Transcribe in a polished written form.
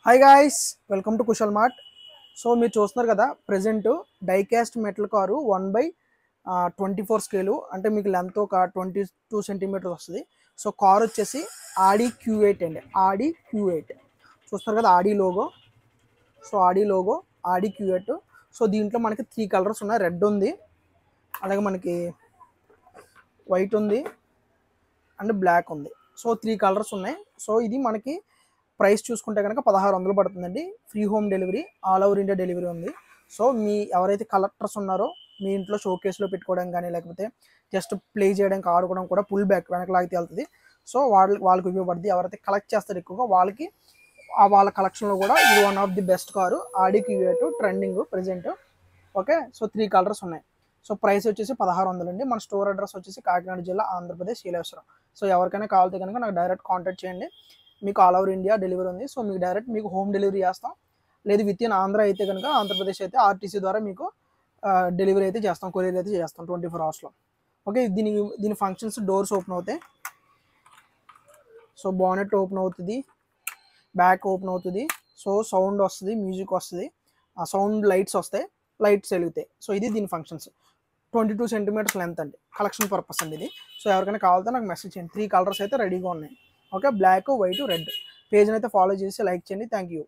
Hi guys, welcome to Kushal mart. So మీరు చూస్తున్నారు కదా, present die-cast metal car 1/24 scale, అంటే మీకు లెంత్ ఒక 22 సెంటీమీటర్స్ వస్తుంది. సో కార్ వచ్చేసి ఆడి Q8 అండి. ఆడి Q8 చూస్తున్నారు కదా, ఆడి లోగో. సో ఆడి లోగో, ఆడి Q8. సో దీంట్లో మనకి 3 కలర్స్ ఉన్నాయి. రెడ్ ఉంది, అలాగే మనకి వైట్ ఉంది అండ్ బ్లాక్ ఉంది. సో 3 కలర్స్ ఉన్నాయి. సో ఇది మనకి ప్రైస్ చూసుకుంటే కనుక 1600 పడుతుందండి. Free home delivery, all over India delivery ఉంది. సో మీ ఎవరైతే కలెక్టర్స్ ఉన్నారో, మీ ఇంట్లో షోకేస్లో పెట్టుకోవడం కానీ, లేకపోతే జస్ట్ ప్లే చేయడానికి ఆడుకోవడం కూడా పుల్ బ్యాక్ వెనకలాగితే వెళ్తుంది. సో వాళ్ళకి ఉపయోగపడుతుంది. ఎవరైతే కలెక్ట్ చేస్తారో ఎక్కువగా వాళ్ళకి వాళ్ళ కలెక్షన్లో కూడా ఇది one of the best car. Audi Q8 trending present. Okay, so 3 colours ఉన్నాయి. సో ప్రైస్ వచ్చేసి 1600 అండి. మన స్టోర్ అడ్రస్ వచ్చేసి కాకినాడ జిల్లా, ఆంధ్రప్రదేశ్, శీలేశ్వరం. సో ఎవరికైనా కావాలితే కనుక నాకు డైరెక్ట్ కాంటాక్ట్ చేయండి. మీకు ఆల్ ఓవర్ ఇండియా డెలివరీ ఉంది. సో మీకు డైరెక్ట్ మీకు హోమ్ డెలివరీ చేస్తాం. లేదు విత్ ఇన్ ఆంధ్ర అయితే కనుక, ఆంధ్రప్రదేశ్ అయితే ఆర్టీసీ ద్వారా మీకు డెలివరీ అయితే చేస్తాం, కొరియర్ అయితే చేస్తాం 24 అవర్స్లో. ఓకే, దీని ఫంక్షన్స్ డోర్స్ ఓపెన్ అవుతాయి. సో బానెట్ ఓపెన్ అవుతుంది, బ్యాక్ ఓపెన్ అవుతుంది. సో సౌండ్ వస్తుంది, మ్యూజిక్ వస్తుంది, ఆ సౌండ్ లైట్స్ వస్తాయి, లైట్స్ వెలుగుతాయి. సో ఇది దీని ఫంక్షన్స్. 22 సెంటీమీటర్స్ లెంత్ అండి. కలెక్షన్ పర్పస్ అండి ఇది. సో ఎవరికైనా కావాలంటే నాకు మెసేజ్ చేయండి. 3 కలర్స్ అయితే రెడీగా ఉన్నాయి. Okay, black, white, red. పేజ్ని అయితే ఫాలో చేసి లైక్ చేయండి. Thank you.